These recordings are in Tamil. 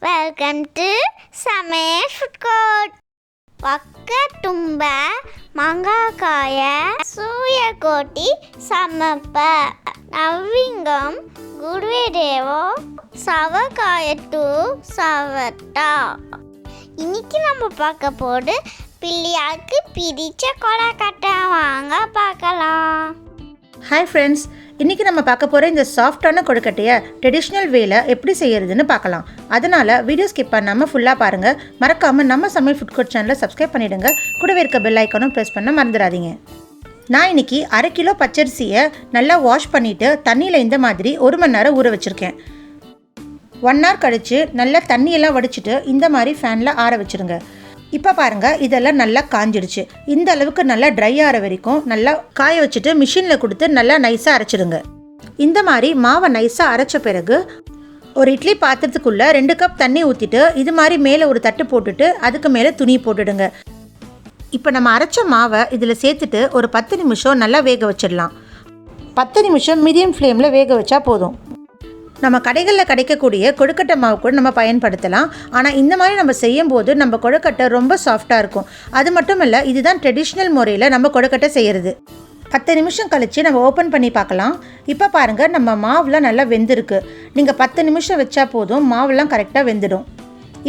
Welcome to Samayal Food Court. Vakkatumba, Mangakaya, Suyakoti, Samappa, Navingam, Gurvedevo, Savakayatu, Savata. இன்னைக்கு நம்ம பார்க்க போது பிள்ளையாருக்கு பிடிச்ச கொழுக்கட்டை வாங்க பார்க்கலாம். ஹாய் ஃப்ரெண்ட்ஸ், இன்றைக்கி நம்ம பார்க்க போகிற இந்த சாஃப்டான கொழுக்கட்டையை ட்ரெடிஷ்னல் வேல எப்படி செய்கிறதுன்னு பார்க்கலாம். அதனால் வீடியோ ஸ்கிப் பண்ணாமல் ஃபுல்லாக பாருங்கள். மறக்காமல் நம்ம சமையல் ஃபுட் கோர்ட் சேனலை சப்ஸ்கிரைப் பண்ணிவிடுங்க. கூடவே இருக்க பெல் ஐக்கானும் ப்ரெஸ் பண்ண மறந்துடாதீங்க. நான் இன்றைக்கி 1/2 கிலோ பச்சரிசியை நல்லா வாஷ் பண்ணிவிட்டு தண்ணியில் இந்த மாதிரி 1 மணி நேரம் ஊற வச்சுருக்கேன். 1 hour கழித்து நல்லா தண்ணியெல்லாம் வடிச்சிட்டு இந்த மாதிரி ஃபேனில் ஆற வச்சுருங்க. இப்போ பாருங்கள், இதெல்லாம் நல்லா காஞ்சிடுச்சு. இந்த அளவுக்கு நல்லா ட்ரை ஆகிற வரைக்கும் நல்லா காய வச்சுட்டு மிஷினில் கொடுத்து நல்லா நைஸாக அரைச்சிடுங்க. இந்த மாதிரி மாவை நைஸாக அரைச்ச பிறகு ஒரு இட்லி பாத்திரத்துக்குள்ளே 2 கப் தண்ணி ஊற்றிட்டு இது மாதிரி மேலே ஒரு தட்டு போட்டுட்டு அதுக்கு மேலே துணி போட்டுடுங்க. இப்போ நம்ம அரைச்ச மாவை இதில் சேர்த்துட்டு ஒரு 10 நிமிஷம் நல்லா வேக வச்சிடலாம். 10 நிமிஷம் மீடியம் ஃப்ளேமில் வேக வச்சா போதும். நம்ம கடைகளில் கிடைக்கக்கூடிய கொழுக்கட்டை மாவு கூட நம்ம பயன்படுத்தலாம். ஆனால் இந்த மாதிரி நம்ம செய்யும்போது நம்ம கொழுக்கட்டை ரொம்ப சாஃப்டாக இருக்கும். அது மட்டும் இல்லை, இதுதான் ட்ரெடிஷ்னல் முறையில் நம்ம கொழுக்கட்டை செய்கிறது. 10 நிமிஷம் கழித்து நம்ம ஓப்பன் பண்ணி பார்க்கலாம். இப்போ பாருங்கள், நம்ம மாவுலாம் நல்லா வெந்திருக்கு. நீங்கள் 10 நிமிஷம் வச்சா போதும், மாவுலாம் கரெக்டாக வெந்துடும்.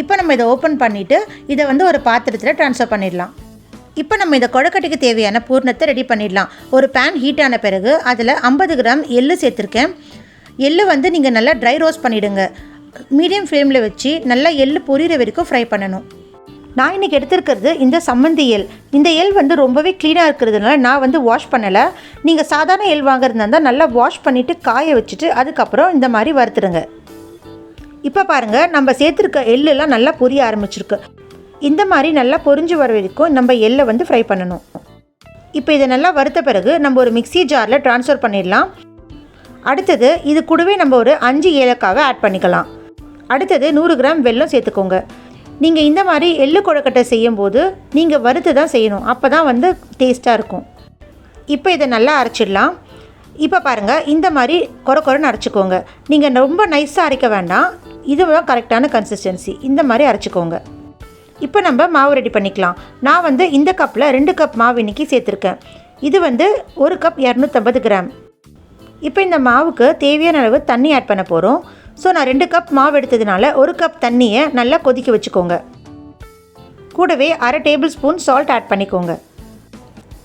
இப்போ நம்ம இதை ஓப்பன் பண்ணிவிட்டு இதை ஒரு பாத்திரத்தில் ட்ரான்ஸ்ஃபர் பண்ணிடலாம். இப்போ நம்ம இந்த கொழுக்கட்டைக்கு தேவையான பூர்ணத்தை ரெடி பண்ணிடலாம். ஒரு பேன் ஹீட் ஆன பிறகு அதில் 50 கிராம் எள்ளு சேர்த்துருக்கேன். எள்ளு நீங்கள் நல்லா ட்ரை ரோஸ்ட் பண்ணிவிடுங்க. மீடியம் ஃப்ளேமில் வச்சு நல்லா எள்ளு பொரியிற வரைக்கும் ஃப்ரை பண்ணணும். நான் இன்றைக்கி எடுத்துருக்கிறது இந்த சம்மந்தி எள். இந்த எள் ரொம்பவே க்ளீனாக இருக்கிறதுனால நான் வாஷ் பண்ணலை. நீங்கள் சாதாரண எள் வாங்குறதா இருந்தால் நல்லா வாஷ் பண்ணிவிட்டு காய வச்சுட்டு அதுக்கப்புறம் இந்த மாதிரி வறுத்துடுங்க. இப்போ பாருங்கள், நம்ம சேர்த்துருக்க எள்ளெல்லாம் நல்லா பொரிய ஆரம்பிச்சிருக்கு. இந்த மாதிரி நல்லா பொரிஞ்சு வர வரைக்கும் நம்ம எள்ளை ஃப்ரை பண்ணணும். இப்போ இதை நல்லா வறுத்த பிறகு நம்ம ஒரு மிக்ஸி ஜாரில் ட்ரான்ஸ்ஃபர் பண்ணிடலாம். அடுத்தது இது கூடவே நம்ம ஒரு 5 ஏலக்காவை ஆட் பண்ணிக்கலாம். அடுத்தது 100 கிராம் வெல்லம் சேர்த்துக்கோங்க. நீங்கள் இந்த மாதிரி எள்ளு கொழுக்கட்டை செய்யும்போது நீங்கள் வறுத்து தான் செய்யணும். அப்போ தான் டேஸ்ட்டாக இருக்கும். இப்போ இதை நல்லா அரைச்சிடலாம். இப்போ பாருங்கள், இந்த மாதிரி கொரன்னு அரைச்சிக்கோங்க. நீங்கள் ரொம்ப நைஸாக அரைக்க வேண்டாம். இதுதான் கரெக்டான கன்சிஸ்டன்சி. இந்த மாதிரி அரைச்சிக்கோங்க. இப்போ நம்ம மாவு ரெடி பண்ணிக்கலாம். நான் இந்த கப்பில் 2 கப் மாவு இன்றைக்கி சேர்த்துருக்கேன். இது 1 கப் 250 கிராம். இப்போ இந்த மாவுக்கு தேவையான அளவு தண்ணி ஆட் பண்ண போகிறோம். ஸோ நான் 2 கப் மாவு எடுத்ததுனால 1 கப் தண்ணியை நல்லா கொதிக்க வச்சுக்கோங்க. கூடவே 1/2 டேபிள் ஸ்பூன் சால்ட் ஆட் பண்ணிக்கோங்க.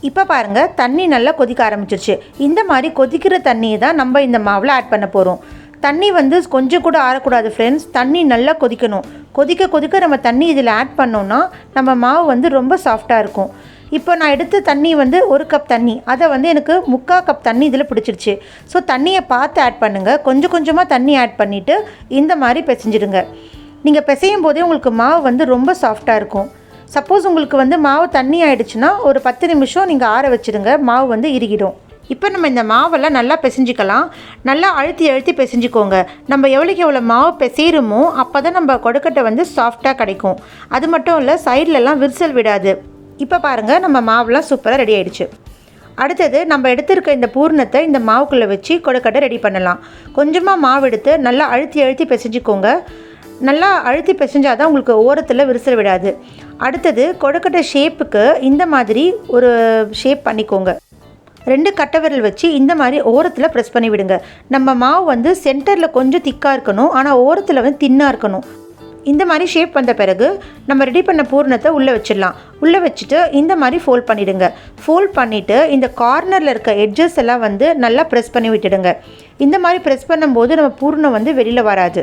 இப்போ பாருங்கள், தண்ணி நல்லா கொதிக்க ஆரம்பிச்சிருச்சு. இந்த மாதிரி கொதிக்கிற தண்ணியை தான் நம்ம இந்த மாவில் ஆட் பண்ண போகிறோம். தண்ணி கொஞ்சம் கூட ஆறக்கூடாது ஃப்ரெண்ட்ஸ். தண்ணி நல்லா கொதிக்கணும். கொதிக்க கொதிக்க நம்ம தண்ணி இதில் ஆட் பண்ணோன்னா நம்ம மாவு ரொம்ப சாஃப்டாக இருக்கும். இப்போ நான் எடுத்த தண்ணி 1 கப் தண்ணி, அதை எனக்கு 3/4 கப் தண்ணி இதில் பிடிச்சிருச்சு. ஸோ தண்ணியை பார்த்து ஆட் பண்ணுங்கள். கொஞ்சம் கொஞ்சமாக தண்ணி ஆட் பண்ணிவிட்டு இந்த மாதிரி பிசைஞ்சிடுங்க. நீங்கள் பிசையும் போதே உங்களுக்கு மாவு ரொம்ப சாஃப்டாக இருக்கும். சப்போஸ் உங்களுக்கு மாவு தண்ணி ஆகிடுச்சுன்னா ஒரு 10 நிமிஷம் நீங்கள் ஆற வச்சுடுங்க. மாவு இறுகிடும். இப்போ நம்ம இந்த மாவெல்லாம் நல்லா பிசைஞ்சிக்கலாம். நல்லா அழுத்தி அழுத்தி பிசைஞ்சிக்கோங்க. நம்ம எவ்வளோ மாவு பிசைகிறோமோ அப்போ தான் நம்ம கொழுக்கட்டை சாஃப்டாக கிடைக்கும். அது மட்டும் இல்லை, சைட்லலாம் விரிசல் விடாது. இப்போ பாருங்கள், நம்ம மாவுலாம் சூப்பராக ரெடி ஆகிடுச்சு. அடுத்தது நம்ம எடுத்துருக்க இந்த பூர்ணத்தை இந்த மாவுக்குள்ளே வச்சு கொழுக்கட்டை ரெடி பண்ணலாம். கொஞ்சமாக மாவு எடுத்து நல்லா அழுத்தி அழுத்தி பிசைஞ்சிக்கோங்க. நல்லா அழுத்தி பிசைஞ்சால் தான் உங்களுக்கு ஓரத்தில் விரிசல் விடாது. அடுத்தது கொழுக்கட்டை ஷேப்புக்கு இந்த மாதிரி ஒரு ஷேப் பண்ணிக்கோங்க. 2 கட்டை விரல் வச்சு இந்த மாதிரி ஓரத்தில் ப்ரெஸ் பண்ணி விடுங்க. நம்ம மாவு சென்டரில் கொஞ்சம் திக்காக இருக்கணும், ஆனால் ஓரத்தில் தின்னாக இருக்கணும். இந்த மாதிரி ஷேப் வந்த பிறகு நம்ம ரெடி பண்ண பூர்ணத்தை உள்ளே வச்சிடலாம். உள்ளே வச்சுட்டு இந்த மாதிரி ஃபோல்ட் பண்ணிவிடுங்க. ஃபோல்ட் பண்ணிவிட்டு இந்த கார்னரில் இருக்க எட்ஜஸ் எல்லாம் நல்லா ப்ரெஸ் பண்ணி விட்டுடுங்க. இந்த மாதிரி ப்ரெஸ் பண்ணும்போது நம்ம பூர்ணம் வெளியில் வராது.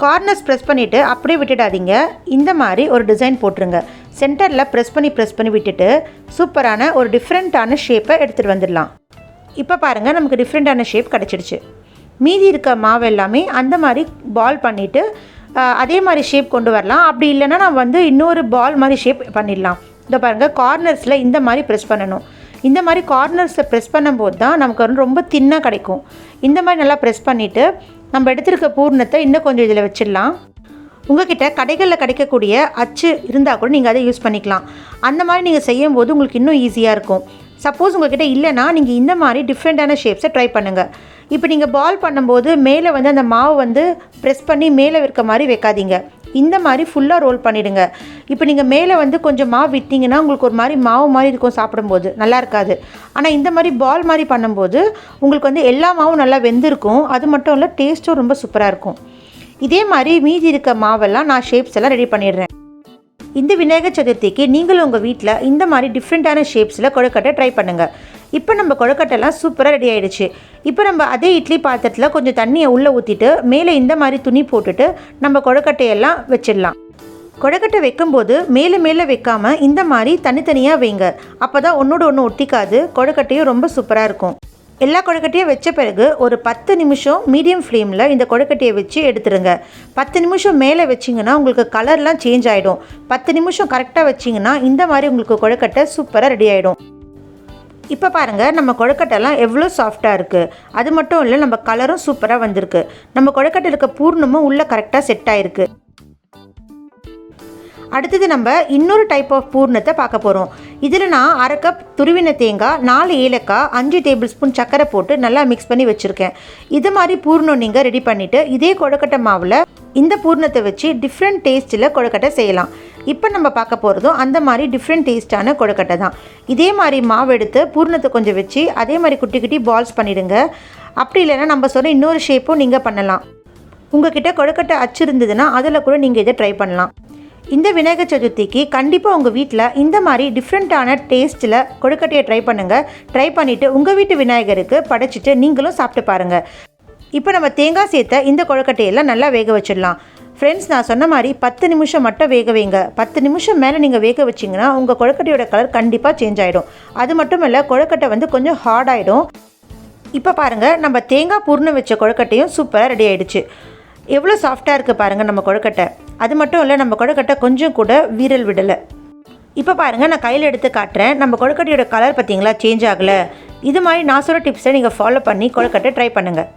கார்னர்ஸ் ப்ரெஸ் பண்ணிவிட்டு அப்படியே விட்டுடாதீங்க. இந்த மாதிரி ஒரு டிசைன் போட்டுருங்க. சென்டரில் ப்ரெஸ் பண்ணி விட்டுட்டு சூப்பரான ஒரு டிஃப்ரெண்ட்டான ஷேப்பை எடுத்துகிட்டு வந்துடலாம். இப்போ பாருங்கள், நமக்கு டிஃப்ரெண்ட்டான ஷேப் கிடச்சிடுச்சு. மீதி இருக்க மாவு எல்லாமே அந்த மாதிரி பால் பண்ணிவிட்டு அதே மாதிரி ஷேப் கொண்டு வரலாம். அப்படி இல்லைன்னா நம்ம இன்னொரு பால் மாதிரி ஷேப் பண்ணிடலாம். இதை பாருங்கள், கார்னர்ஸில் இந்த மாதிரி ப்ரெஸ் பண்ணணும். இந்த மாதிரி கார்னர்ஸில் ப்ரெஸ் பண்ணும்போது தான் நமக்கு ரொம்ப தின்னாக கிடைக்கும். இந்த மாதிரி நல்லா ப்ரெஸ் பண்ணிவிட்டு நம்ம எடுத்துருக்க பூர்ணத்தை இன்னும் கொஞ்சம் இதில் வச்சிடலாம். உங்கள்கிட்ட கடைகளில் கிடைக்கக்கூடிய அச்சு இருந்தால் கூட நீங்கள் அதை யூஸ் பண்ணிக்கலாம். அந்த மாதிரி நீங்கள் செய்யும்போது உங்களுக்கு இன்னும் ஈஸியாக இருக்கும். சப்போஸ் உங்கள்கிட்ட இல்லைனா நீங்கள் இந்த மாதிரி டிஃப்ரெண்ட்டான ஷேப்ஸை ட்ரை பண்ணுங்கள். இப்போ நீங்கள் பால் பண்ணும்போது மேலே அந்த மாவு ப்ரெஸ் பண்ணி மேலே இருக்க மாதிரி வைக்காதீங்க. இந்த மாதிரி ஃபுல்லாக ரோல் பண்ணிவிடுங்க. இப்போ நீங்கள் மேலே வந்து கொஞ்சம் மாவு விட்டிங்கன்னா உங்களுக்கு ஒரு மாதிரி மாவு மாதிரி இருக்கும், சாப்பிடும்போது நல்லா இருக்காது. ஆனால் இந்த மாதிரி பால் மாதிரி பண்ணும்போது உங்களுக்கு வந்து எல்லா மாவும் நல்லா வெந்திருக்கும். அது மட்டும் இல்லை, டேஸ்ட்டும் ரொம்ப சூப்பராக இருக்கும். இதே மாதிரி மீதி இருக்க மாவெல்லாம் நான் ஷேப்ஸ் எல்லாம் ரெடி பண்ணிடுறேன். இந்த விநாயகர் சதுர்த்திக்கு நீங்களும் உங்கள் வீட்டில் இந்த மாதிரி டிஃப்ரெண்ட்டான ஷேப்ஸில் கொழுக்கட்டை ட்ரை பண்ணுங்கள். இப்போ நம்ம கொழுக்கட்டைலாம் சூப்பராக ரெடி ஆகிடுச்சு. இப்போ நம்ம அதே இட்லி பாத்திரத்தில் கொஞ்சம் தண்ணியை உள்ளே ஊற்றிட்டு மேலே இந்த மாதிரி துணி போட்டுட்டு நம்ம கொழுக்கட்டையெல்லாம் வச்சிடலாம். கொழுக்கட்டை வைக்கும்போது மேலே மேலே வைக்காமல் இந்த மாதிரி தனித்தனியாக வைங்க. அப்போ தான் ஒன்றோட ஒன்று ஒட்டிக்காது, கொழுக்கட்டையும் ரொம்ப சூப்பராக இருக்கும். எல்லா கொழுக்கட்டையும் வச்ச பிறகு ஒரு 10 நிமிஷம் மீடியம் ஃப்ளேமில் இந்த கொழுக்கட்டையை வச்சு எடுத்துருங்க. 10 நிமிஷம் மேலே வச்சிங்கன்னா உங்களுக்கு கலர்லாம் சேஞ்ச் ஆகிடும். 10 நிமிஷம் கரெக்டாக வச்சிங்கன்னா இந்த மாதிரி உங்களுக்கு கொழுக்கட்டை சூப்பராக ரெடி ஆகிடும். இப்போ பாருங்கள், நம்ம கொழுக்கட்டைலாம் எவ்வளோ சாஃப்டாக இருக்குது. அது மட்டும் இல்லை, நம்ம கலரும் சூப்பராக வந்திருக்கு. நம்ம கொழுக்கட்டை இருக்க பூர்ணமும் உள்ளே கரெக்டாக செட் ஆகிருக்கு. அடுத்தது நம்ம இன்னொரு டைப் ஆஃப் பூர்ணத்தை பார்க்க போகிறோம். இதில் நான் 1/2 கப் துருவின தேங்காய், 4 ஏலக்காய், 5 டேபிள் ஸ்பூன் சர்க்கரை போட்டு நல்லா மிக்ஸ் பண்ணி வச்சுருக்கேன். இது மாதிரி பூர்ணம் நீங்கள் ரெடி பண்ணிவிட்டு இதே கொழுக்கட்டை மாவில் இந்த பூர்ணத்தை வச்சு டிஃப்ரெண்ட் டேஸ்ட்டில் கொழுக்கட்டை செய்யலாம். இப்போ நம்ம பார்க்க போகிறதும் அந்த மாதிரி டிஃப்ரெண்ட் டேஸ்ட்டான கொழுக்கட்டை தான். இதே மாதிரி மாவு எடுத்து பூர்ணத்தை கொஞ்சம் வச்சு அதே மாதிரி குட்டி குட்டி பால்ஸ் பண்ணிவிடுங்க. அப்படி இல்லைன்னா நம்ம சொன்ன இன்னொரு ஷேப்பும் நீங்கள் பண்ணலாம். உங்கள்கிட்ட கொழுக்கட்டை அச்சு இருந்ததுன்னா அதில் கூட நீங்கள் இதை ட்ரை பண்ணலாம். இந்த விநாயகர் சதுர்த்திக்கு கண்டிப்பாக உங்கள் வீட்டில் இந்த மாதிரி டிஃப்ரெண்ட்டான டேஸ்ட்டில் கொழுக்கட்டையை ட்ரை பண்ணுங்கள். ட்ரை பண்ணிவிட்டு உங்கள் வீட்டு விநாயகருக்கு படைச்சிட்டு நீங்களும் சாப்பிட்டு பாருங்கள். இப்போ நம்ம தேங்காய் சேர்த்த இந்த கொழுக்கட்டையெல்லாம் நல்லா வேக வச்சிடலாம். ஃப்ரெண்ட்ஸ், நான் சொன்ன மாதிரி 10 நிமிஷம் மட்டும் வேக வைங்க. 10 நிமிஷம் மேலே நீங்கள் வேக வச்சிங்கன்னா உங்கள் கொழுக்கட்டையோட கலர் கண்டிப்பாக சேஞ்ச் ஆகிடும். அது மட்டும் இல்லை, கொழுக்கட்டை வந்து கொஞ்சம் ஹார்ட் ஆகிடும். இப்போ பாருங்கள், நம்ம தேங்காய் பூர்ணம் வச்ச கொழுக்கட்டையும் சூப்பராக ரெடி ஆகிடுச்சு. எவ்வளோ சாஃப்டாக இருக்குது பாருங்கள் நம்ம கொழுக்கட்டை. அது மட்டும் இல்லை, நம்ம கொழுக்கட்டை கொஞ்சம் கூட வீரல் விடலை. இப்போ பாருங்கள், நான் கையில் எடுத்து காட்டுறேன். நம்ம கொழுக்கட்டையோட கலர் பார்த்தீங்களா, சேஞ்ச் ஆகலை. இது மாதிரி நான் சொல்கிற டிப்ஸை நீங்கள் ஃபாலோ பண்ணி கொழுக்கட்டை ட்ரை பண்ணுங்கள்.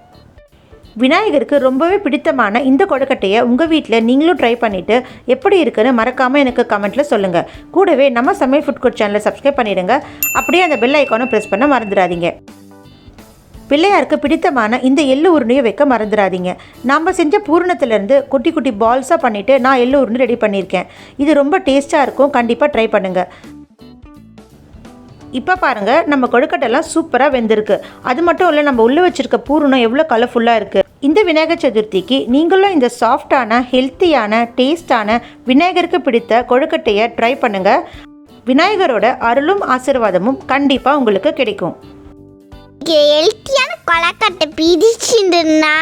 விநாயகருக்கு ரொம்பவே பிடித்தமான இந்த கொழுக்கட்டையை உங்கள் வீட்டில் நீங்களும் ட்ரை பண்ணிவிட்டு எப்படி இருக்குன்னு மறக்காமல் எனக்கு கமெண்ட்டில் சொல்லுங்கள். கூடவே நம்ம சமையல் ஃபுட் கோர்ட் சேனலை சப்ஸ்கிரைப் பண்ணிவிடுங்க. அப்படியே அந்த பெல் ஐக்கானை ப்ரெஸ் பண்ண மறந்துடாதீங்க. பிள்ளையாருக்கு பிடித்தமான இந்த எள்ளு உருண்டையை வைக்க மறந்துடாதீங்க. நம்ம செஞ்ச பூரணத்துலேருந்து குட்டி குட்டி பால்ஸாக பண்ணிவிட்டு நான் எள்ளு உருண்டை ரெடி பண்ணியிருக்கேன். இது ரொம்ப டேஸ்ட்டாக இருக்கும், கண்டிப்பாக ட்ரை பண்ணுங்கள். இப்போ பாருங்கள், நம்ம கொழுக்கட்டைலாம் சூப்பராக வெந்திருக்கு. அது மட்டும் இல்லை, நம்ம உள்ளே வச்சுருக்க பூரணம் எவ்வளோ கலர்ஃபுல்லாக இருக்குது. இந்த விநாயகர் சதுர்த்திக்கு நீங்களும் இந்த சாஃப்டான, ஹெல்த்தியான, டேஸ்டான விநாயகருக்கு பிடித்த கொழுக்கட்டையை ட்ரை பண்ணுங்கள். விநாயகரோட அருளும் ஆசீர்வாதமும் கண்டிப்பாக உங்களுக்கு கிடைக்கும். ஹெல்த்தியான கொழுக்கட்டை பிடிச்சிருந்துன்னா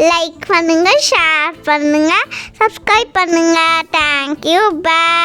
லைக் பண்ணுங்கள், ஷேர் பண்ணுங்கள், சப்ஸ்கிரைப் பண்ணுங்கள். Thank you, by.